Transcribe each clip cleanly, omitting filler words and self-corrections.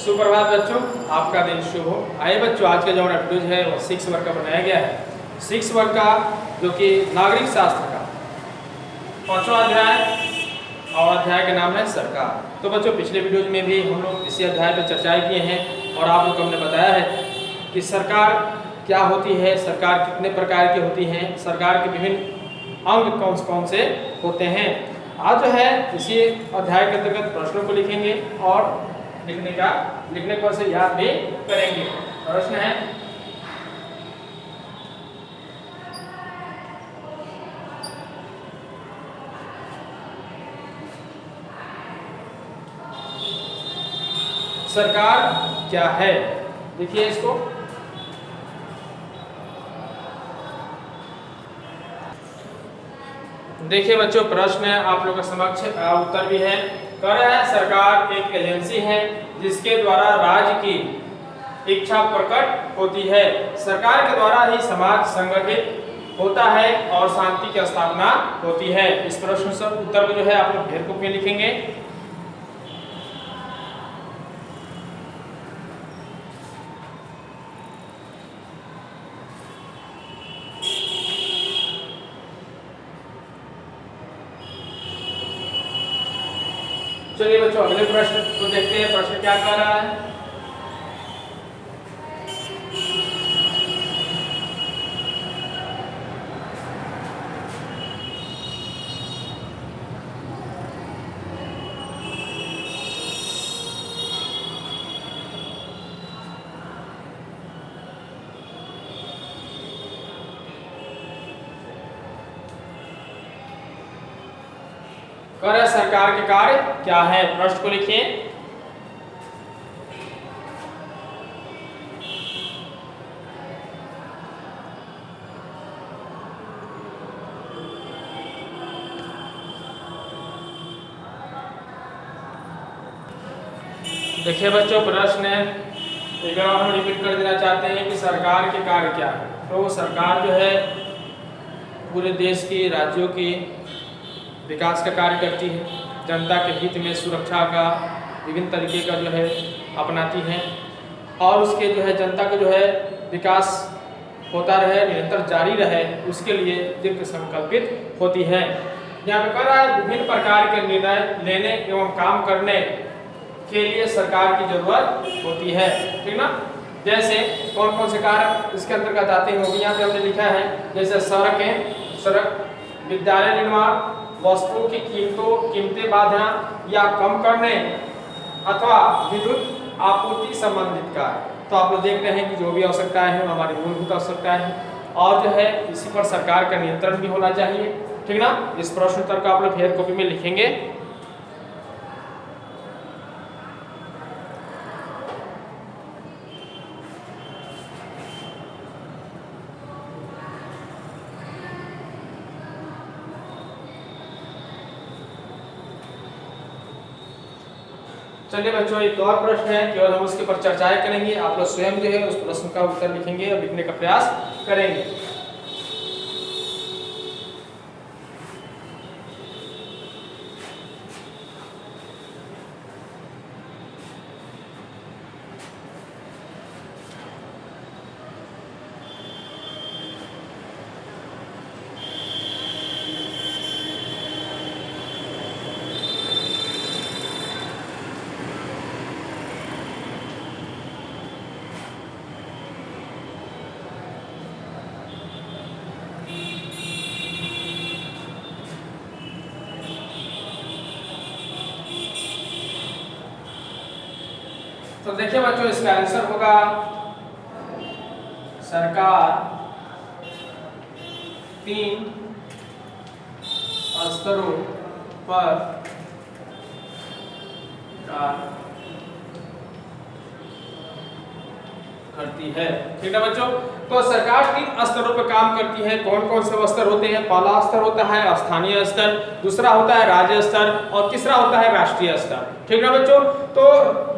सुप्रभात बच्चों, आपका दिन शुभ हो। आइए बच्चों, आज का जो हमारा वीडियो है वो 6 वर्ग का बनाया गया है। 6 वर्ग का जो कि नागरिक शास्त्र का 5वां अध्याय और अध्याय का नाम है सरकार। तो बच्चों, पिछले वीडियो में भी हम लोग इसी अध्याय पर चर्चाएं किए हैं और आप लोग को हमने बताया है कि सरकार क्या होती है, सरकार कितने प्रकार की होती हैं, सरकार के विभिन्न अंग कौन कौन से होते हैं। आज जो है इसी अध्याय के अंतर्गत प्रश्नों को लिखेंगे और लिखने को से याद भी करेंगे। प्रश्न है, सरकार क्या है। देखिए इसको, देखिए बच्चों, प्रश्न आप लोगों के समक्ष उत्तर भी है। कह रहा है सरकार एक एजेंसी है जिसके द्वारा राज्य की इच्छा प्रकट होती है। सरकार के द्वारा ही समाज संगठित होता है और शांति की स्थापना होती है। इस प्रश्न से उत्तर को जो है आप लोग ढेर कॉपी में लिखेंगे। चलिए बच्चों, अगले प्रश्न को देखते हैं। प्रश्न क्या कह रहा है। कर सरकार के कार्य क्या है, प्रश्न को लिखिए। देखिए बच्चों, प्रश्न एक बार हम रिपीट कर देना चाहते हैं कि सरकार के कार्य क्या है। तो सरकार जो है पूरे देश की, राज्यों की विकास का कार्य करती है, जनता के हित में सुरक्षा का विभिन्न तरीके का जो है अपनाती है और उसके जो है जनता का जो है विकास होता रहे, निरंतर जारी रहे, उसके लिए दीर्घ संकल्पित होती है। यहाँ पे कह रहा है विभिन्न प्रकार के निर्णय लेने एवं काम करने के लिए सरकार की जरूरत होती है। ठीक ना। जैसे कौन कौन से कार्य इसके अंतर्गत आते हैं वो भी यहाँ पे हमने लिखा है। जैसे सड़क, विद्यालय निर्माण, वस्तुओं की कीमतें बांधना या कम करने अथवा विद्युत आपूर्ति संबंधित कार्य। तो आप लोग देख रहे हैं कि जो भी आवश्यकताएं हैं हमारी मूलभूत आवश्यकताएं हैं और जो है इसी पर सरकार का नियंत्रण भी होना चाहिए। ठीक ना। इस प्रश्न उत्तर का आप लोग हेयर कॉपी में लिखेंगे। चलिए बच्चों, एक और प्रश्न है, केवल हम उसके ऊपर चर्चाएं करेंगे। आप लोग स्वयं जो है उस प्रश्न का उत्तर लिखेंगे और लिखने का प्रयास करेंगे। तो देखिए बच्चों, इसका आंसर होगा सरकार 3 स्तरों पर कार्य करती है। ठीक है बच्चों। तो सरकार 3 स्तरों पर काम करती है। कौन कौन से स्तर होते हैं। पहला स्तर होता है स्थानीय स्तर, दूसरा होता है राज्य स्तर और तीसरा होता है राष्ट्रीय स्तर। ठीक है बच्चों। तो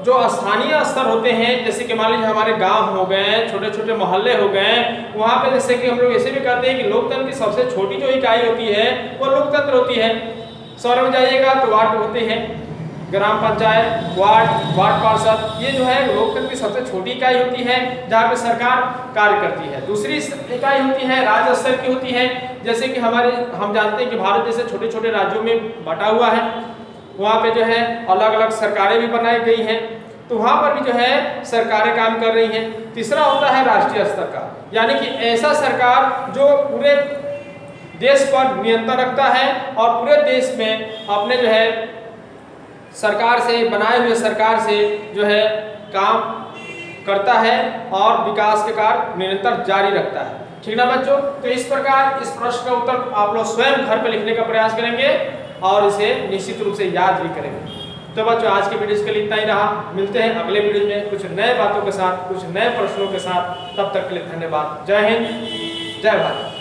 जो स्थानीय स्तर होते हैं, जैसे कि मान लीजिए हमारे गांव हो गए, छोटे छोटे मोहल्ले हो गए, वहां पे जैसे कि हम लोग ऐसे भी कहते हैं कि लोकतंत्र की सबसे छोटी जो इकाई होती है वो लोकतंत्र होती है। शहर में जाइएगा तो वार्ड होते हैं, ग्राम पंचायत, वार्ड पार्षद, ये जो है लोकतंत्र की सबसे छोटी इकाई होती है जहाँ पे सरकार कार्य करती है। दूसरी इकाई होती है राज्य स्तर की होती है, जैसे कि हम जानते हैं कि भारत जैसे छोटे छोटे राज्यों में बटा हुआ है, वहाँ पे जो है अलग अलग सरकारें भी बनाई गई हैं, तो वहाँ पर भी जो है सरकारें काम कर रही हैं। तीसरा होता है राष्ट्रीय स्तर का, यानी कि ऐसा सरकार जो पूरे देश पर नियंत्रण रखता है और पूरे देश में अपने जो है सरकार से बनाए हुए सरकार से जो है काम करता है और विकास के कार्य निरंतर जारी रखता है। ठीक ना बच्चों? तो इस प्रकार इस प्रश्न का उत्तर आप लोग स्वयं घर पे लिखने का प्रयास करेंगे और इसे निश्चित रूप से याद भी करेंगे। तो बच्चों आज के वीडियो के लिए इतना ही रहा। मिलते हैं अगले वीडियो में कुछ नए बातों के साथ, कुछ नए प्रश्नों के साथ। तब तक के लिए धन्यवाद। जय हिंद, जय भारत।